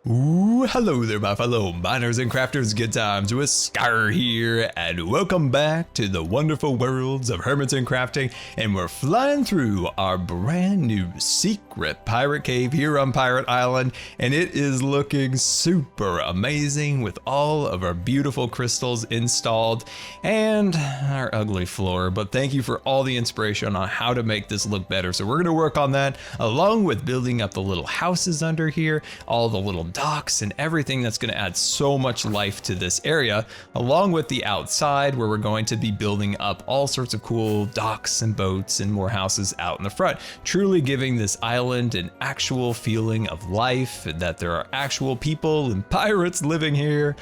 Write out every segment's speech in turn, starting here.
Ooh, hello there, my fellow miners and crafters. Good times with Scar here, and welcome back to the wonderful worlds of Hermits and Crafting. And we're flying through our brand new secret pirate cave here on Pirate Island, and it is looking super amazing with all of our beautiful crystals installed and our ugly floor. But thank you for all the inspiration on how to make this look better. So we're going to work on that, along with building up the little houses under here, all the little docks and everything that's going to add so much life to this area, along with the outside where we're going to be building up all sorts of cool docks and boats and more houses out in the front, truly giving this island an actual feeling of life and that there are actual people and pirates living here.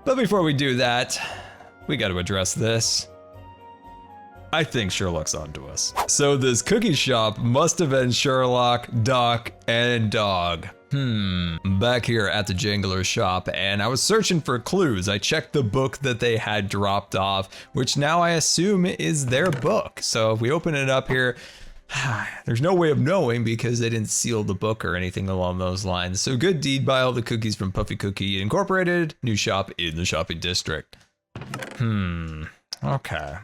But before we do that, we got to address this. I think Sherlock's onto us. So this cookie shop must have been Sherlock, Doc, and Dog. Back here at the Janglers shop, and I was searching for clues. I checked the book that they had dropped off, which now I assume is their book. So if we open it up here, there's no way of knowing because they didn't seal the book or anything along those lines. So good deed by all the cookies from Puffy Cookie Incorporated, new shop in the shopping district. Okay.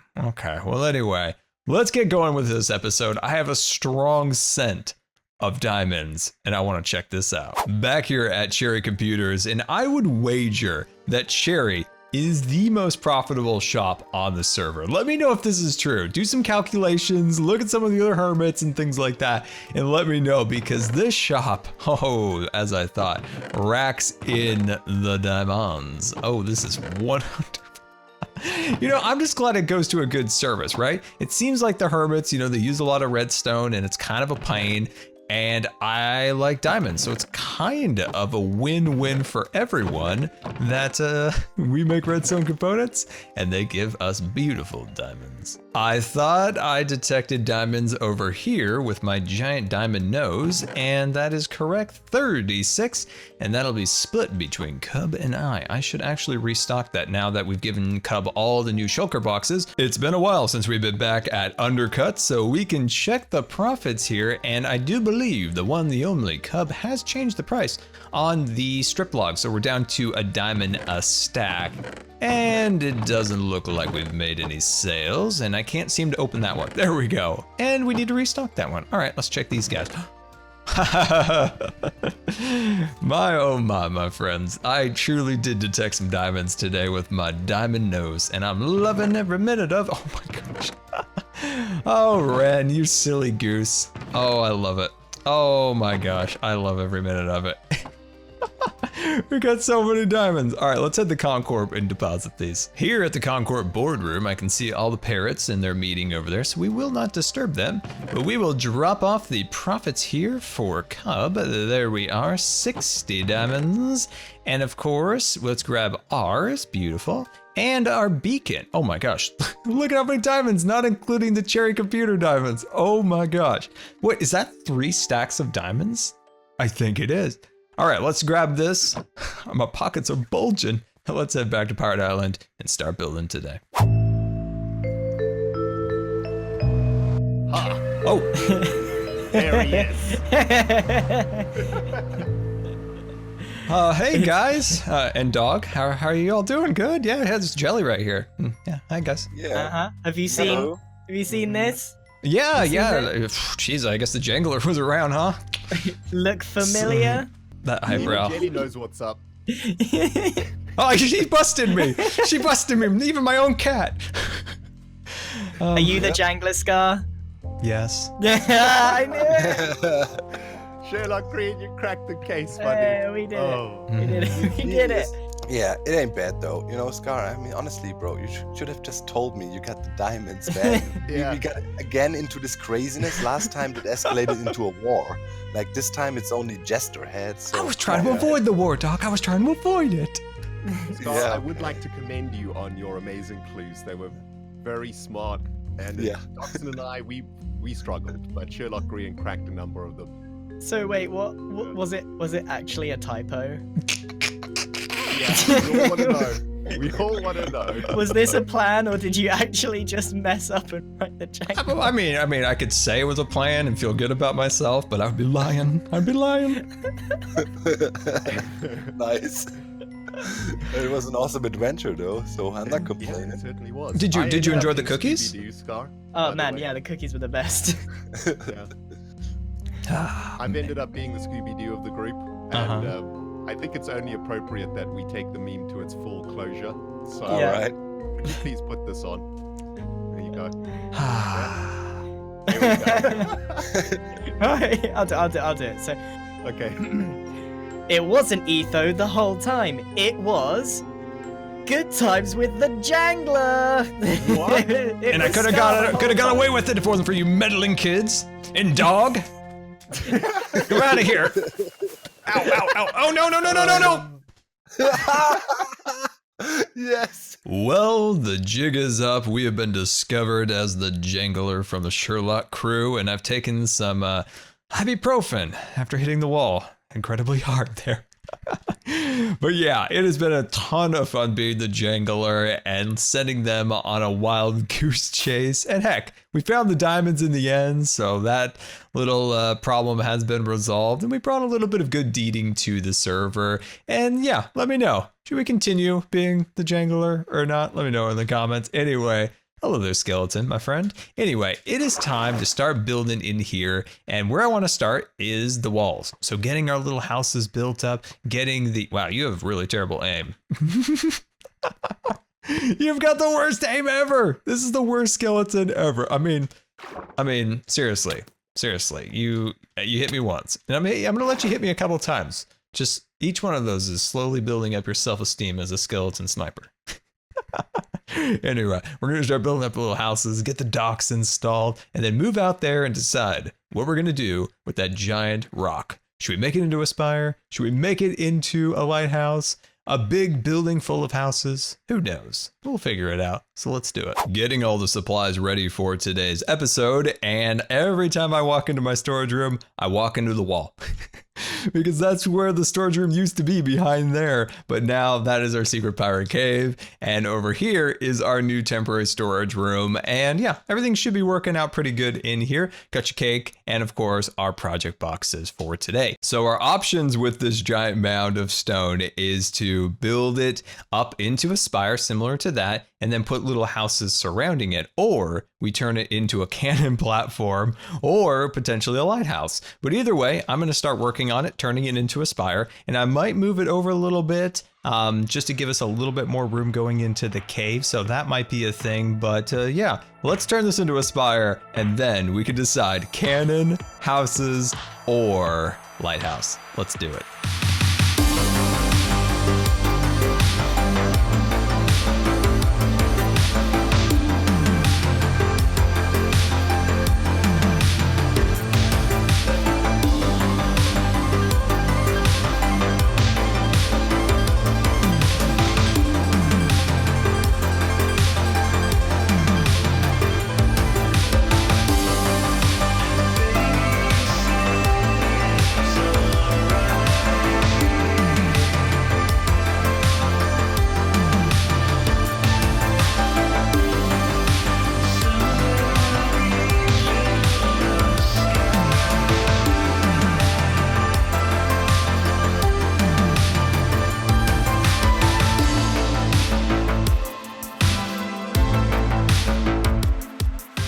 Well, anyway, let's get going with this episode. I have a strong scent of diamonds, and I want to check this out. Back here at Cherry Computers, and I would wager that Cherry is the most profitable shop on the server. Let me know if this is true. Do some calculations, look at some of the other hermits and things like that, and let me know, because this shop, as I thought, racks in the diamonds. Oh, this is 100. I'm just glad it goes to a good service, right? It seems like the hermits, they use a lot of redstone and it's kind of a pain. And I like diamonds, so it's kind of a win-win for everyone that we make redstone components and they give us beautiful diamonds. I thought I detected diamonds over here with my giant diamond nose, and that is correct, 36, and that'll be split between Cub and I. I should actually restock that now that we've given Cub all the new shulker boxes. It's been a while since we've been back at Undercut, so we can check the profits here, and I do believe the one, the only, Cub has changed the price on the strip log, so we're down to a diamond a stack. And it doesn't look like we've made any sales, and I can't seem to open that one. There we go. And we need to restock that one. All right, let's check these guys. My oh my friends. I truly did detect some diamonds today with my diamond nose, and I'm loving every minute of, oh my gosh. Oh, Ren, you silly goose. Oh, I love it. Oh my gosh, I love every minute of it. We got so many diamonds. All right, let's head to Concorp and deposit these. Here at the Concorp boardroom, I can see all the parrots in their meeting over there, so we will not disturb them, but we will drop off the profits here for Cub. There we are, 60 diamonds. And of course, let's grab ours, beautiful, and our beacon. Oh my gosh, look at how many diamonds, not including the Cherry Computer diamonds. Oh my gosh. Wait, is that 3 stacks of diamonds? I think it is. All right, let's grab this. My pockets are bulging. Let's head back to Pirate Island and start building today. Oh. There he is. Hey guys, and Dog, how are you all doing? Good? Yeah, there's Jelly right here. Yeah, hi guys. Yeah. Have you seen this? Yeah. Jeez, I guess the Jangler was around, huh? Look familiar? That eyebrow. Jelly knows what's up. Oh, she busted me. She busted me, even my own cat. Are you the Janglers, Scar? Yes. Yeah, I knew it. Sherlock Grian, you cracked the case, buddy. Yeah, we did it. We did it. We did it. Yeah, it ain't bad though. Scar, I mean, honestly, bro, you should have just told me you got the diamonds, man. Yeah. We got again into this craziness. Last time it escalated into a war. Like this time it's only Jester head. So I was trying to avoid the war, Doc. I was trying to avoid it. Scar, Yeah. I would like to commend you on your amazing clues. They were very smart, and Dawson and I, we struggled, but Sherlock Grian cracked a number of them. So wait, what was it? Was it actually a typo? Yeah, you all want to know. We all want to know. Was this a plan, or did you actually just mess up and write the jangle? I mean, I could say it was a plan and feel good about myself, but I'd be lying. Nice. It was an awesome adventure, though, so I'm not Yeah, complaining. it certainly was. Did you I ended up enjoy the being cookies? Scooby-Doo, Scar, by Oh the man, way. yeah, the cookies were the best. Yeah. I've ended up being the Scooby-Doo of the group, and I think it's only appropriate that we take the meme to its full closure. So, All Yeah. right. could you please put this on? There you go. Alright, I'll do it. So, Okay. it wasn't Etho the whole time. It was Good Times with the Jangler. What? And I could have got away with it if it wasn't for you meddling kids and dog. Get out of here! Ow! Oh no! Yes. Well, the jig is up. We have been discovered as the Jangler from the Sherlock crew, and I've taken some ibuprofen after hitting the wall incredibly hard there. But yeah, it has been a ton of fun being the Jangler and sending them on a wild goose chase. And heck, we found the diamonds in the end, so that little problem has been resolved. And we brought a little bit of good deeding to the server. And yeah, let me know. Should we continue being the Jangler or not? Let me know in the comments. Anyway, hello there, skeleton, my friend. Anyway, it is time to start building in here, and where I want to start is the walls. So getting our little houses built up, getting the... Wow, you have really terrible aim. You've got the worst aim ever. This is the worst skeleton ever. I mean, seriously, you hit me once, and I'm gonna let you hit me a couple times. Just each one of those is slowly building up your self-esteem as a skeleton sniper. Anyway, we're gonna start building up little houses, get the docks installed, and then move out there and decide what we're gonna do with that giant rock. Should we make it into a spire? Should we make it into a lighthouse? A big building full of houses? Who knows? We'll figure it out. So let's do it. Getting all the supplies ready for today's episode, and every time I walk into my storage room, I walk into the wall. Because that's where the storage room used to be, behind there. But now that is our secret pirate cave. And over here is our new temporary storage room. And yeah, everything should be working out pretty good in here. Got your cake and of course our project boxes for today. So our options with this giant mound of stone is to build it up into a spire similar to that, and then put little houses surrounding it, or we turn it into a cannon platform, or potentially a lighthouse. But either way, I'm going to start working on it, turning it into a spire, and I might move it over a little bit just to give us a little bit more room going into the cave. So that might be a thing, but yeah, let's turn this into a spire, and then we can decide cannon, houses, or lighthouse. Let's do it.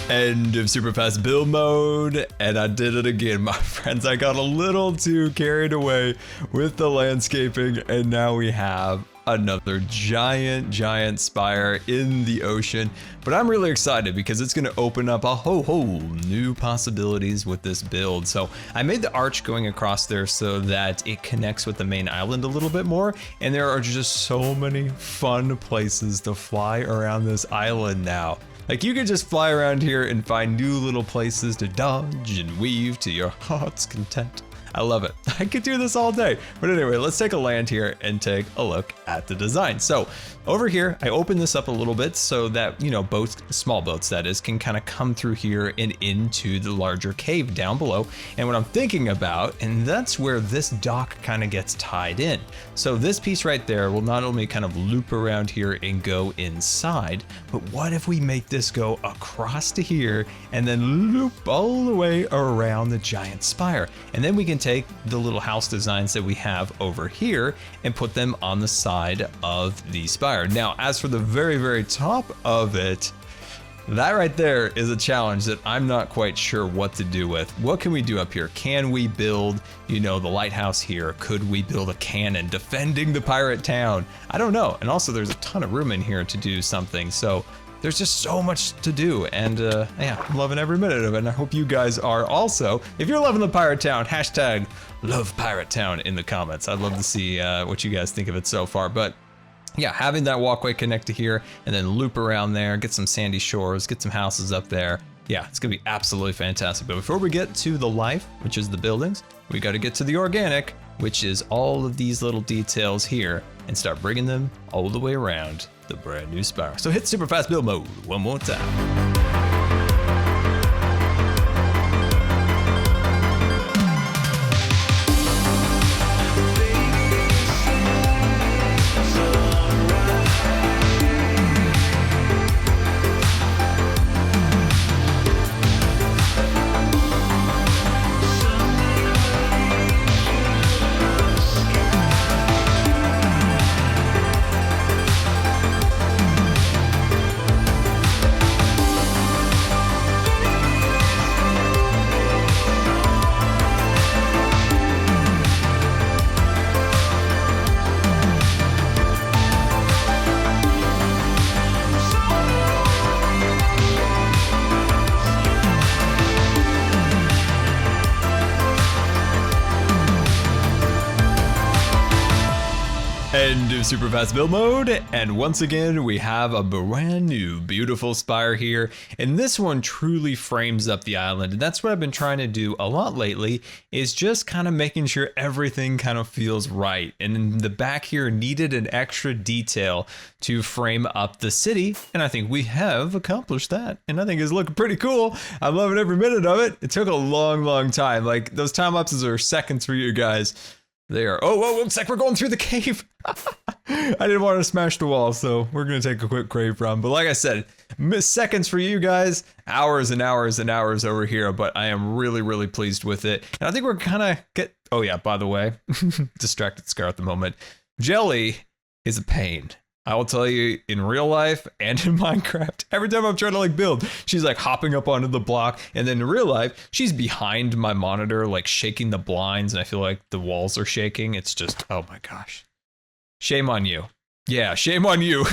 End of super fast build mode, and I did it again, my friends. I got a little too carried away with the landscaping, and now we have another giant spire in the ocean. But I'm really excited because it's going to open up a whole new possibilities with this build. So I made the arch going across there so that it connects with the main island a little bit more, and there are just so many fun places to fly around this island now. Like, you can just fly around here and find new little places to dodge and weave to your heart's content. I love it. I could do this all day. But anyway, let's take a land here and take a look at the design. So over here, I open this up a little bit so that, you know, boats, small boats that is, can kind of come through here and into the larger cave down below. And what I'm thinking about, and that's where this dock kind of gets tied in. So this piece right there will not only kind of loop around here and go inside, but what if we make this go across to here and then loop all the way around the giant spire? And then we can take the little house designs that we have over here and put them on the side of the spire. Now, as for the very, very top of it, that right there is a challenge that I'm not quite sure what to do with. What can we do up here? Can we build, you know, the lighthouse here? Could we build a cannon defending the pirate town? I don't know. And also there's a ton of room in here to do something. So there's just so much to do. And yeah, I'm loving every minute of it. And I hope you guys are also. If you're loving the pirate town, hashtag love pirate town in the comments. I'd love to see what you guys think of it so far. But yeah, having that walkway connect to here and then loop around there, get some sandy shores, get some houses up there. Yeah, it's gonna be absolutely fantastic. But before we get to the life, which is the buildings, we gotta get to the organic, which is all of these little details here, and start bringing them all the way around the brand new Spire. So hit super fast build mode one more time. End of super fast build mode, and once again we have a brand new beautiful spire here, and this one truly frames up the island. And that's what I've been trying to do a lot lately, is just kind of making sure everything kind of feels right. And in the back here needed an extra detail to frame up the city, and I think we have accomplished that, and I think it's looking pretty cool. I'm loving every minute of it. It took a long time. Like, those time lapses are seconds for you guys. They are. Oh, whoa, looks like we're going through the cave. I didn't want to smash the wall, so we're going to take a quick cave run. But like I said, seconds for you guys, hours and hours and hours over here. But I am really pleased with it. And I think we're kind of oh yeah, by the way, distracted Scar at the moment. Jelly is a pain. I will tell you, in real life and in Minecraft, every time I'm trying to like build, she's like hopping up onto the block, and then in real life, she's behind my monitor, like shaking the blinds, and I feel like the walls are shaking. It's just, oh my gosh. Shame on you. Yeah, shame on you.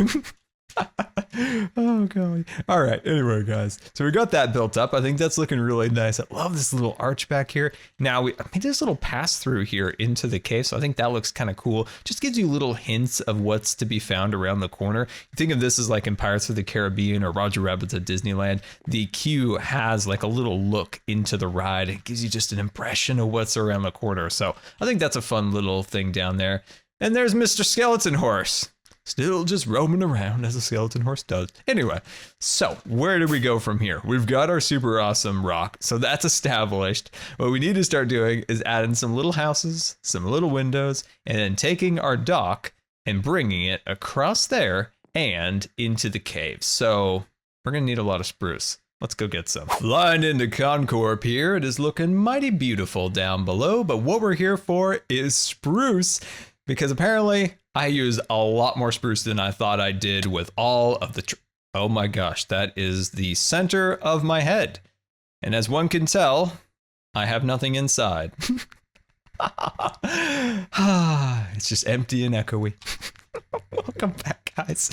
Oh god. All right, anyway guys, so we got that built up. I think that's looking really nice. I love this little arch back here. Now I made this little pass through here into the cave, so I think that looks kind of cool. Just gives you little hints of what's to be found around the corner. You think of this as like in Pirates of the Caribbean or Roger Rabbit's at Disneyland. The queue has like a little look into the ride. It gives you just an impression of what's around the corner. So I think that's a fun little thing down there. And there's Mr. Skeleton Horse. Still just roaming around as a skeleton horse does. Anyway, so where do we go from here? We've got our super awesome rock, so that's established. What we need to start doing is adding some little houses, some little windows, and then taking our dock and bringing it across there and into the cave. So we're gonna need a lot of spruce. Let's go get some. Flying into Concorp here. It is looking mighty beautiful down below, but what we're here for is spruce, because apparently I use a lot more spruce than I thought I did with all of the oh my gosh, that is the center of my head. And as one can tell, I have nothing inside. It's just empty and echoey. Welcome back. Guys,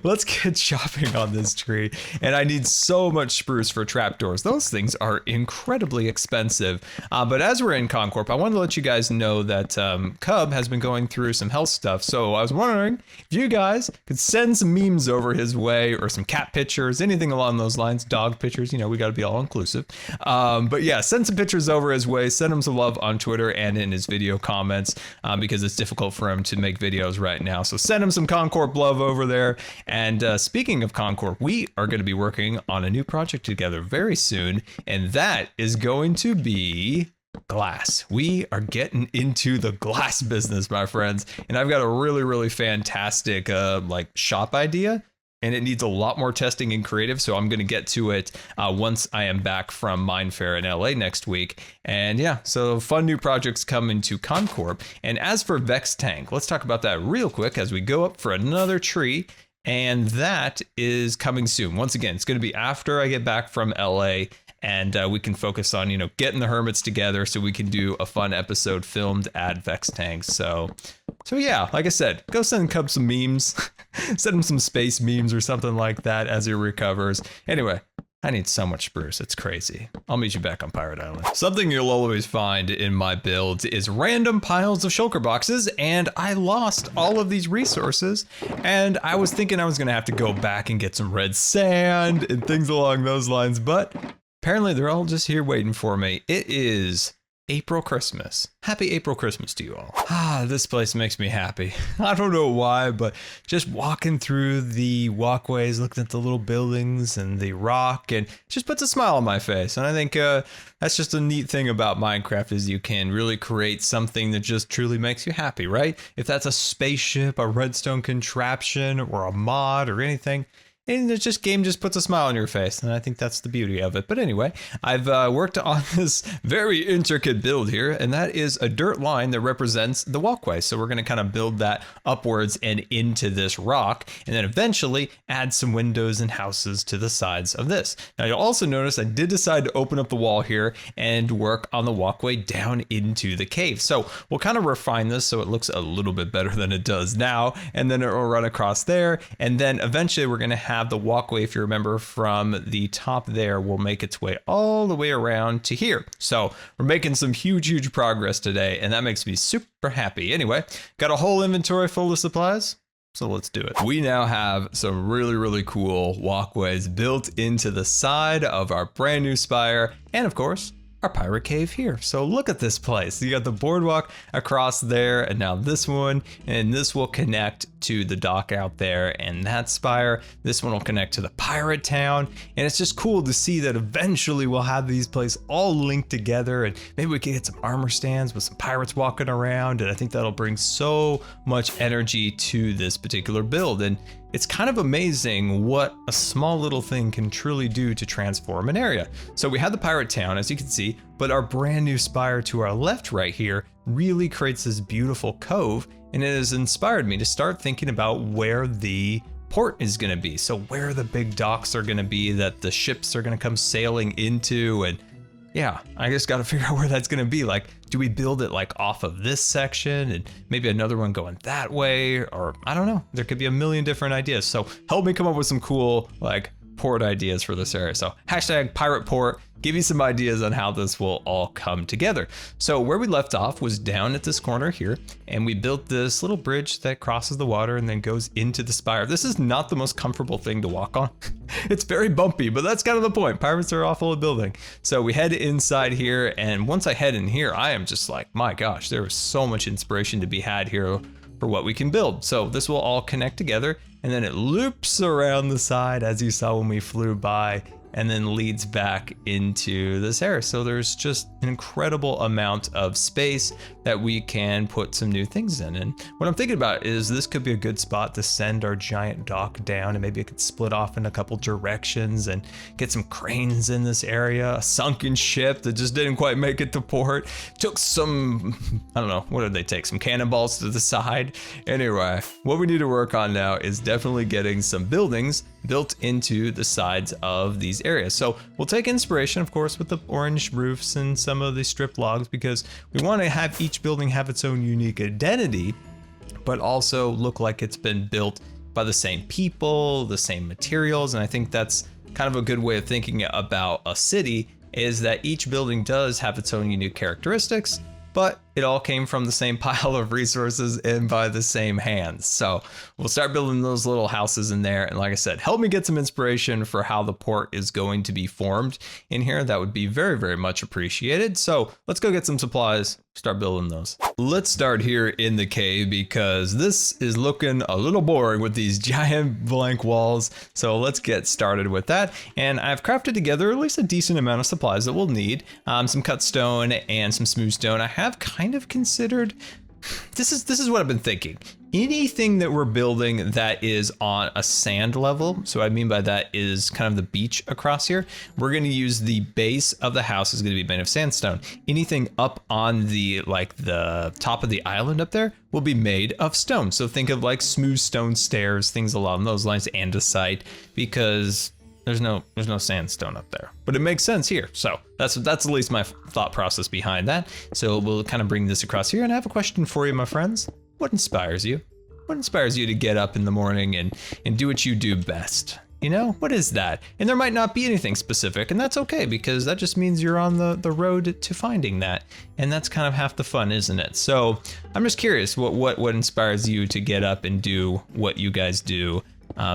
let's get chopping on this tree. And I need so much spruce for trapdoors. Those things are incredibly expensive. But as we're in Concorp, I wanted to let you guys know that Cub has been going through some health stuff. So I was wondering if you guys could send some memes over his way, or some cat pictures, anything along those lines, dog pictures, you know, we got to be all inclusive. But yeah, send some pictures over his way, send him some love on Twitter and in his video comments, because it's difficult for him to make videos right now. So send him some Concorp love over there. And speaking of Concorp, we are going to be working on a new project together very soon, and that is going to be glass. We are getting into the glass business, my friends, and I've got a really fantastic like shop idea, and it needs a lot more testing and creative, so I'm going to get to it once I am back from Mindfair in LA next week. And yeah, so fun new projects coming to Concorp. And as for Vex Tank, let's talk about that real quick as we go up for another tree, and that is coming soon. Once again, it's going to be after I get back from LA, and we can focus on, you know, getting the hermits together so we can do a fun episode filmed at Vex Tank. So yeah, like I said, go send Cub some memes, send him some space memes or something like that as he recovers. Anyway, I need so much spruce, it's crazy. I'll meet you back on Pirate Island. Something you'll always find in my builds is random piles of shulker boxes, and I lost all of these resources, and I was thinking I was gonna have to go back and get some red sand and things along those lines, but apparently they're all just here waiting for me. It is April Christmas. Happy April Christmas to you all. This place makes me happy. I don't know why, but just walking through the walkways, looking at the little buildings and the rock, and just puts a smile on my face. And I think that's just a neat thing about Minecraft, is you can really create something that just truly makes you happy, right? If that's a spaceship, a redstone contraption, or a mod or anything, and the game just puts a smile on your face, and I think that's the beauty of it. But anyway, I've worked on this very intricate build here, and that is a dirt line that represents the walkway. So we're going to kind of build that upwards and into this rock, and then eventually add some windows and houses to the sides of this. Now you'll also notice I did decide to open up the wall here and work on the walkway down into the cave. So we'll kind of refine this so it looks a little bit better than it does now, and then it will run across there, and then eventually we're going to have the walkway, if you remember from the top there, will make its way all the way around to here. So we're making some huge progress today, and that makes me super happy. Anyway, got a whole inventory full of supplies, so let's do it. We now have some really cool walkways built into the side of our brand new Spire, and of course our pirate cave here. So look at this place. You got the boardwalk across there, and now this one, and this will connect to the dock out there, and that Spire. This one will connect to the pirate town, and it's just cool to see that eventually we'll have these places all linked together, and maybe we can get some armor stands with some pirates walking around, and I think that'll bring so much energy to this particular build. And it's kind of amazing what a small little thing can truly do to transform an area. So we have the pirate town, as you can see, but our brand new Spire to our left right here really creates this beautiful cove, and it has inspired me to start thinking about where the port is going to be. So where the big docks are going to be that the ships are going to come sailing into, and yeah, I just got to figure out where that's going to be. Like, do we build it like off of this section and maybe another one going that way? Or I don't know. There could be a million different ideas. So help me come up with some cool like port ideas for this area. So hashtag pirate port. Give you some ideas on how this will all come together. So where we left off was down at this corner here, and we built this little bridge that crosses the water and then goes into the Spire. This is not the most comfortable thing to walk on. It's very bumpy, but that's kind of the point. Pirates are awful at building. So we head inside here, and once I head in here, I am just like, my gosh, there is so much inspiration to be had here for what we can build. So this will all connect together, and then it loops around the side as you saw when we flew by, and then leads back into this area. So there's just an incredible amount of space that we can put some new things in. And what I'm thinking about is this could be a good spot to send our giant dock down, and maybe it could split off in a couple directions and get some cranes in this area. A sunken ship that just didn't quite make it to port. Took some, I don't know, what did they take? Some cannonballs to the side. Anyway, what we need to work on now is definitely getting some buildings built into the sides of these areas. So we'll take inspiration, of course, with the orange roofs and some of the strip logs, because we want to have each building have its own unique identity, but also look like it's been built by the same people, the same materials. And I think that's kind of a good way of thinking about a city, is that each building does have its own unique characteristics, but it all came from the same pile of resources and by the same hands. So we'll start building those little houses in there. And like I said, help me get some inspiration for how the port is going to be formed in here. That would be very, very much appreciated. So let's go get some supplies, start building those. Let's start here in the cave because this is looking a little boring with these giant blank walls. So let's get started with that. And I've crafted together at least a decent amount of supplies that we'll need. Some cut stone and some smooth stone. I have kind of considered, this is what I've been thinking. Anything that we're building that is on a sand level, so what I mean by that is kind of the beach across here, we're going to use the base of the house is going to be made of sandstone. Anything up on the top of the island up there will be made of stone. So think of like smooth stone stairs, things along those lines, andesite, because there's no sandstone up there, but it makes sense here. So that's at least my thought process behind that. So we'll kind of bring this across here, and I have a question for you, my friends. What inspires you? What inspires you to get up in the morning and do what you do best? You know, what is that? And there might not be anything specific, and that's okay, because that just means you're on the road to finding that. And that's kind of half the fun, isn't it? So I'm just curious, what inspires you to get up and do what you guys do?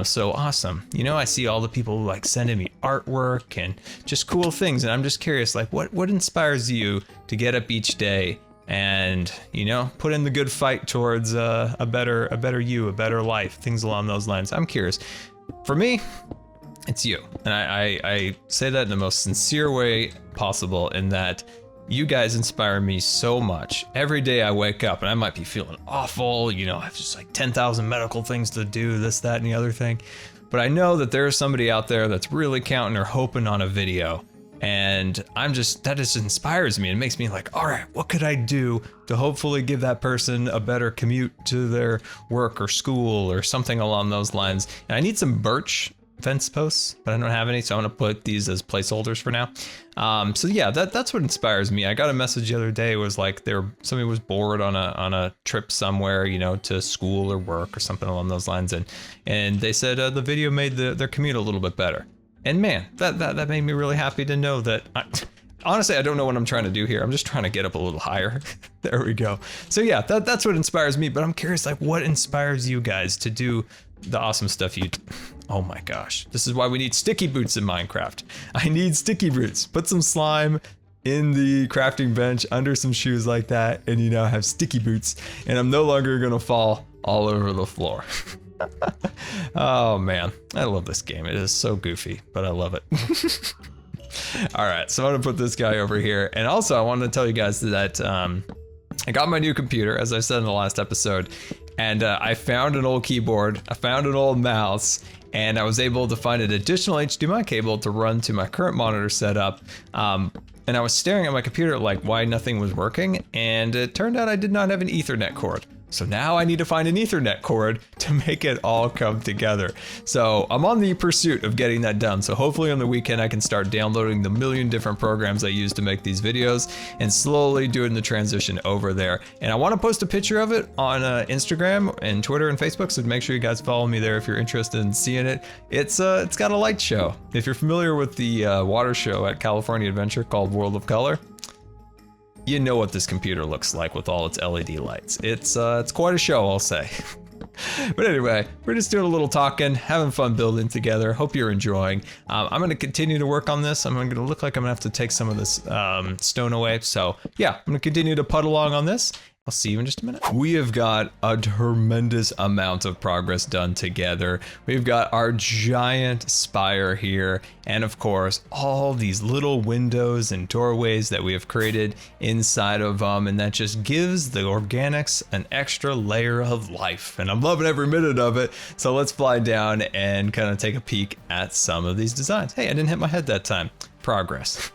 So awesome. You know, I see all the people like sending me artwork and just cool things. And I'm just curious, like what inspires you to get up each day and, you know, put in the good fight towards a better you, a better life, things along those lines. I'm curious. For me, it's you. And I say that in the most sincere way possible, in that you guys inspire me so much. Every day I wake up and I might be feeling awful, you know, I have just like 10,000 medical things to do, this, that, and the other thing. But I know that there's somebody out there that's really counting or hoping on a video. And that just inspires me and makes me like, all right, what could I do to hopefully give that person a better commute to their work or school or something along those lines. And I need some birch fence posts, but I don't have any, so I'm gonna put these as placeholders for now. So yeah, that's what inspires me. I got a message the other day, it was like somebody was bored on a trip somewhere, you know, to school or work or something along those lines, and they said the video made their commute a little bit better. And man, that made me really happy to know that. Honestly, I don't know what I'm trying to do here. I'm just trying to get up a little higher. There we go. So yeah, that's what inspires me, but I'm curious, like, what inspires you guys to do the awesome stuff you do? Oh my gosh, this is why we need sticky boots in Minecraft. I need sticky boots. Put some slime in the crafting bench under some shoes like that, and you now have sticky boots, and I'm no longer gonna fall all over the floor. Oh man, I love this game. It is so goofy, but I love it. All right, so I'm gonna put this guy over here, and also I wanted to tell you guys that I got my new computer, as I said in the last episode, and I found an old keyboard, I found an old mouse, and I was able to find an additional HDMI cable to run to my current monitor setup. And I was staring at my computer like why nothing was working, and it turned out I did not have an Ethernet cord. So now I need to find an Ethernet cord to make it all come together. So I'm on the pursuit of getting that done. So hopefully on the weekend I can start downloading the million different programs I use to make these videos and slowly doing the transition over there. And I want to post a picture of it on Instagram and Twitter and Facebook, so make sure you guys follow me there if you're interested in seeing it. It's got a light show. If you're familiar with the water show at California Adventure called World of Color, you know what this computer looks like with all its LED lights. It's quite a show, I'll say. But anyway, we're just doing a little talking, having fun building together. Hope you're enjoying. I'm going to continue to work on this. I'm going to look like I'm going to have to take some of this stone away. So yeah, I'm going to continue to putt along on this. I'll see you in just a minute. We have got a tremendous amount of progress done together. We've got our giant spire here, and of course, all these little windows and doorways that we have created inside of them, and that just gives the organics an extra layer of life. And I'm loving every minute of it. So let's fly down and kind of take a peek at some of these designs. Hey, I didn't hit my head that time. Progress.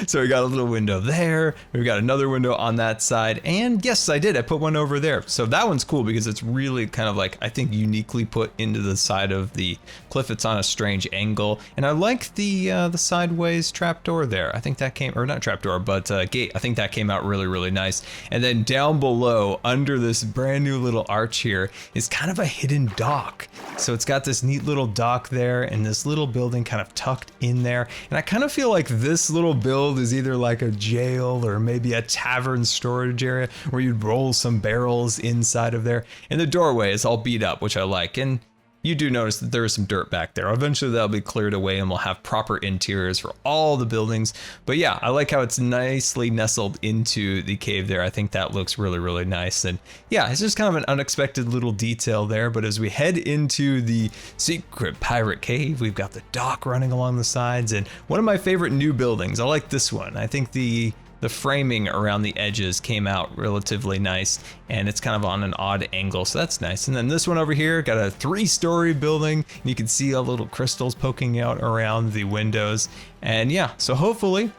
So we got a little window there. We've got another window on that side. And yes, I did. I put one over there. So that one's cool because it's really kind of like, I think, uniquely put into the side of the cliff. It's on a strange angle. And I like the sideways trapdoor there. I think that came, or not trapdoor, but gate. I think that came out really, really nice. And then down below, under this brand new little arch here, is kind of a hidden dock. So it's got this neat little dock there and this little building kind of tucked in there. And I kind of feel like this little build is either like a jail or maybe a tavern storage area where you'd roll some barrels inside of there. And the doorway is all beat up, which I like. And you do notice that there is some dirt back there. Eventually that'll be cleared away and we'll have proper interiors for all the buildings. But yeah, I like how it's nicely nestled into the cave there. I think that looks really, really nice. And yeah, it's just kind of an unexpected little detail there. But as we head into the secret pirate cave, we've got the dock running along the sides and one of my favorite new buildings. I like this one. I think the framing around the edges came out relatively nice and it's kind of on an odd angle, so that's nice. And then this one over here got a 3-story building and you can see all little crystals poking out around the windows. And yeah, so hopefully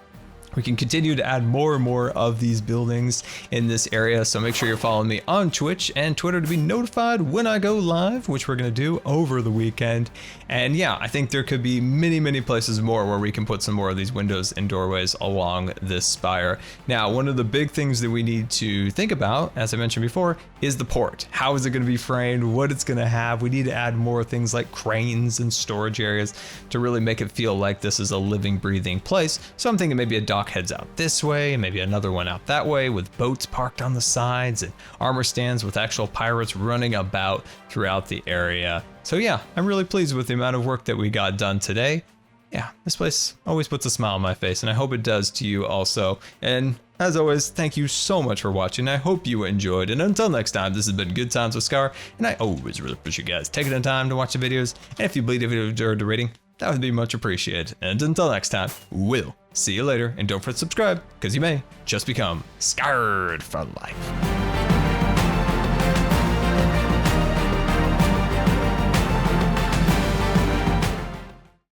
we can continue to add more and more of these buildings in this area. So make sure you're following me on Twitch and Twitter to be notified when I go live, which we're gonna do over the weekend. And yeah, I think there could be many, many places more where we can put some more of these windows and doorways along this spire. Now, one of the big things that we need to think about, as I mentioned before, is the port. How is it gonna be framed? What it's gonna have? We need to add more things like cranes and storage areas to really make it feel like this is a living, breathing place. So I'm thinking maybe a dock heads out this way, and maybe another one out that way with boats parked on the sides and armor stands with actual pirates running about throughout the area. So yeah, I'm really pleased with the amount of work that we got done today. Yeah, this place always puts a smile on my face, and I hope it does to you also. And as always, thank you so much for watching. I hope you enjoyed. And until next time, this has been Good Times with Scar, and I always really appreciate you guys taking the time to watch the videos. And if you believe if you enjoyed the rating, that would be much appreciated. And until next time, we'll see you later. And don't forget to subscribe, because you may just become scarred for life.